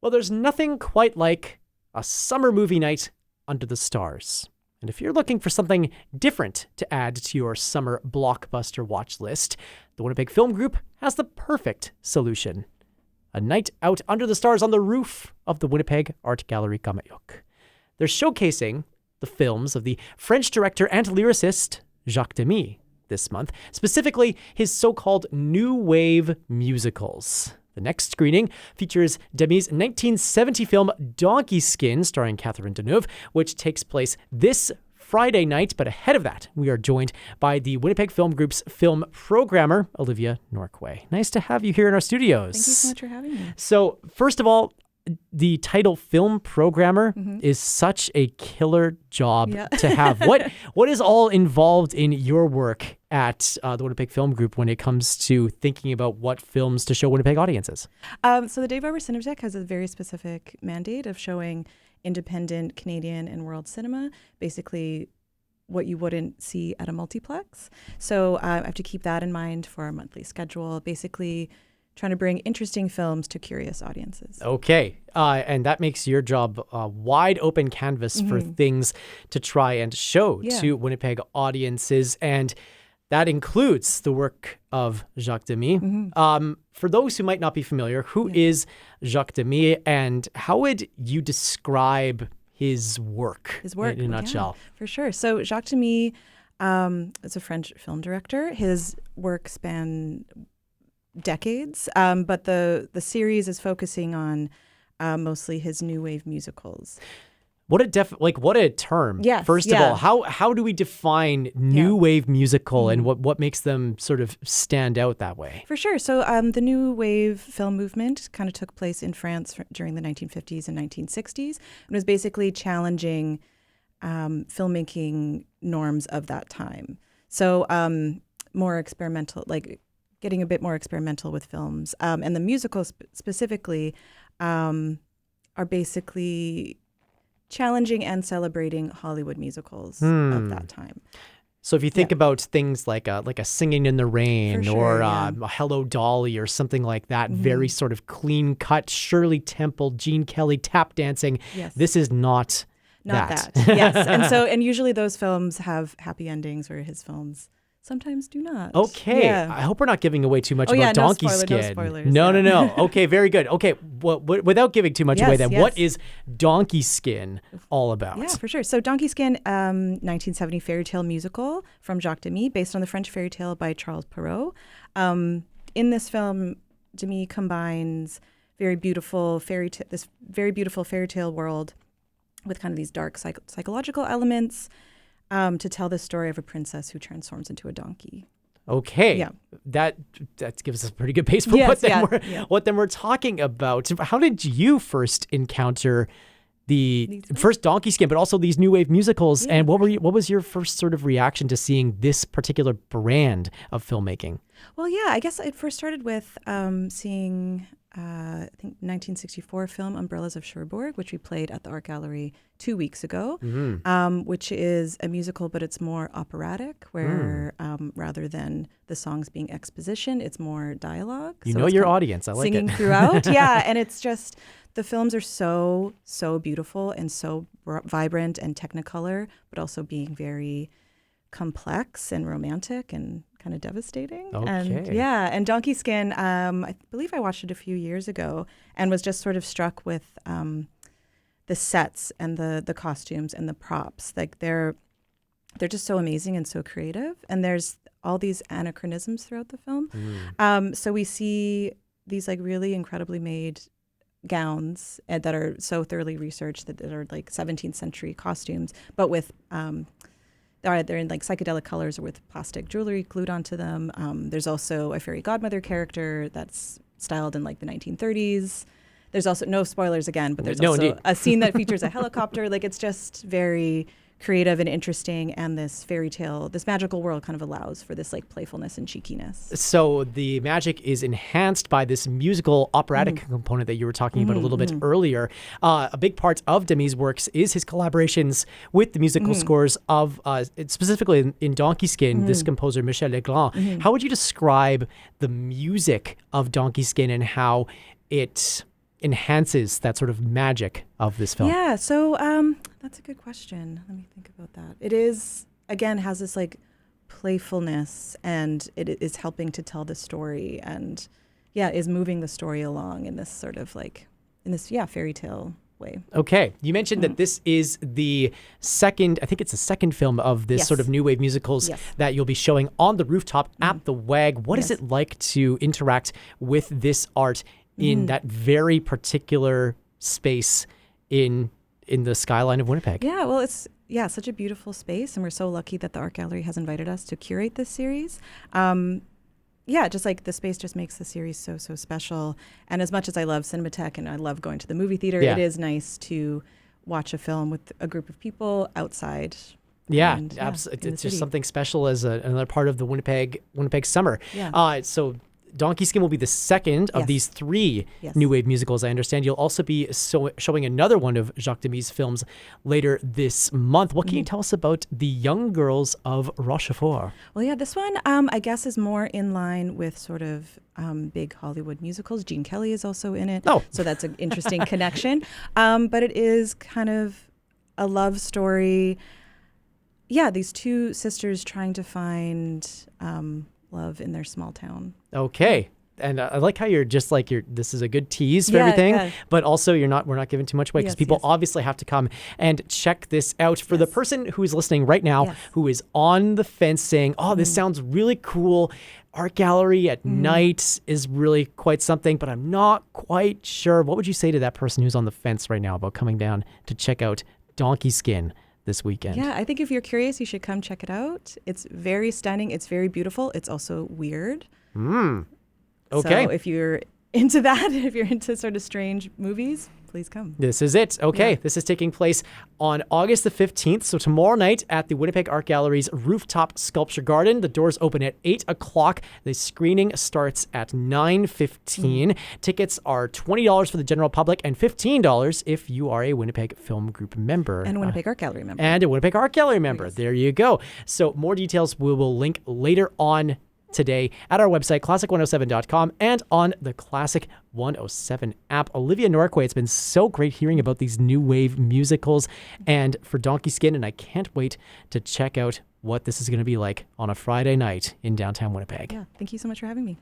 Well, there's nothing quite like a summer movie night under the stars. And if you're looking for something different to add to your summer blockbuster watch list, the Winnipeg Film Group has the perfect solution. A night out under the stars on the roof of the Winnipeg Art Gallery Qaumajuq. They're showcasing the films of the French director and lyricist Jacques Demy this month, specifically his so-called new wave musicals. The next screening features Demy's 1970 film Donkey Skin, starring Catherine Deneuve, which takes place this Friday night. But ahead of that, we are joined by the Winnipeg Film Group's film programmer, Olivia Norquay. Nice to have you here in our studios. Thank you so much for having me. So, first of all, the title film programmer is such a killer job to have. What is all involved in your work at the Winnipeg Film Group when it comes to thinking about what films to show Winnipeg audiences? So the Dave Weber Cinematheque has a very specific mandate of showing independent Canadian and world cinema, basically what you wouldn't see at a multiplex. So I have to keep that in mind for our monthly schedule, basically trying to bring interesting films to curious audiences. Okay. And that makes your job a wide open canvas for things to try and show to Winnipeg audiences. And that includes the work of Jacques Demy. For those who might not be familiar, who is Jacques Demy and how would you describe his work in a nutshell? For sure. So Jacques Demy is a French film director. His work spanned decades, but the series is focusing on mostly his new wave musicals. What a term. Yes, First of all, how do we define new wave musical and what makes them sort of stand out that way? For sure. So the new wave film movement kind of took place in France during the 1950s and 1960s and was basically challenging filmmaking norms of that time. So more experimental, getting a bit more experimental with films. And the musicals specifically are basically challenging and celebrating Hollywood musicals of that time. So if you think about things like a Singing in the Rain or a Hello Dolly or something like that, very sort of clean cut, Shirley Temple, Gene Kelly tap dancing, this is not that. Yes. And usually those films have happy endings, or his films sometimes do not. Okay. Yeah. I hope we're not giving away too much about Donkey Skin. No spoilers. No. Okay, very good. Okay, without giving too much away then, what is Donkey Skin all about? Yeah, for sure. So Donkey Skin, 1970 fairy tale musical from Jacques Demy, based on the French fairy tale by Charles Perrault. In this film, Demy combines this very beautiful fairy tale world with kind of these dark psychological elements, to tell the story of a princess who transforms into a donkey. Okay. Yeah. That gives us a pretty good base for what we're talking about. How did you first encounter the first Donkey Skin, but also these new wave musicals? And what was your first sort of reaction to seeing this particular brand of filmmaking? Well, I guess it first started with seeing I think 1964 film Umbrellas of Cherbourg, which we played at the Art Gallery 2 weeks ago, which is a musical, but it's more operatic, where rather than the songs being exposition, it's more dialogue. You know your audience. I like singing throughout. And it's just, the films are so beautiful and so vibrant and technicolor, but also being very complex and romantic and kind of devastating. Okay. And Donkey Skin, I believe I watched it a few years ago and was just sort of struck with the sets and the costumes and the props. Like they're just so amazing and so creative. And there's all these anachronisms throughout the film. So we see these really incredibly made gowns that are so thoroughly researched that are like 17th century costumes, but with they're in psychedelic colors or with plastic jewelry glued onto them. There's also a fairy godmother character that's styled in the 1930s. There's also, no spoilers again, but there's also a scene that features a helicopter. It's just very creative and interesting, and this fairy tale, this magical world kind of allows for this playfulness and cheekiness. So the magic is enhanced by this musical operatic component that you were talking about a little bit earlier. A big part of Demy's works is his collaborations with the musical scores of, specifically in Donkey Skin, this composer Michel Legrand. How would you describe the music of Donkey Skin and how it enhances that sort of magic of this film? Yeah, so that's a good question. Let me think about that. It is, again, has this like playfulness, and it is helping to tell the story, and is moving the story along in this sort of like, in this, fairy tale way. Okay. You mentioned that this is the second, I think it's the second film of this sort of new wave musicals that you'll be showing on the rooftop at the WAG. What is it like to interact with this art in that very particular space in the skyline of Winnipeg? Yeah, well, it's such a beautiful space, and we're so lucky that the Art Gallery has invited us to curate this series. Just like the space just makes the series so special. And as much as I love Cinematheque and I love going to the movie theater, it is nice to watch a film with a group of people outside. Yeah, absolutely. It's just something special as another part of the Winnipeg summer. Yeah. So Donkey Skin will be the second of these 3 new wave musicals. I understand you'll also be showing another one of Jacques Demy's films later this month. What can you tell us about The Young Girls of Rochefort? Well, this one, I guess, is more in line with sort of big Hollywood musicals. Gene Kelly is also in it. Oh. So that's an interesting connection. But it is kind of a love story. Yeah, these 2 sisters trying to find love in their small town. Okay. And I like how you're just like, this is a good tease for everything, but also we're not giving too much away because people obviously have to come and check this out. For the person who is listening right now, who is on the fence saying, oh, this sounds really cool. Art gallery at night is really quite something, but I'm not quite sure. What would you say to that person who's on the fence right now about coming down to check out Donkey Skin this weekend? Yeah, I think if you're curious, you should come check it out. It's very stunning. It's very beautiful. It's also weird. Okay. So if you're into that, if you're into sort of strange movies, please come. This is it. Okay. This is taking place on August the 15th. So tomorrow night at the Winnipeg Art Gallery's Rooftop Sculpture Garden. The doors open at 8 o'clock. The screening starts at 9:15. Tickets are $20 for the general public and $15 if you are a Winnipeg Film Group member. And a Winnipeg Art Gallery member. And a Winnipeg Art Gallery member. There you go. So more details we will link later on today at our website, classic107.com, and on the Classic 107 app. Olivia Norquay, it's been so great hearing about these new wave musicals and for Donkey Skin, and I can't wait to check out what this is going to be like on a Friday night in downtown Winnipeg. Yeah, thank you so much for having me.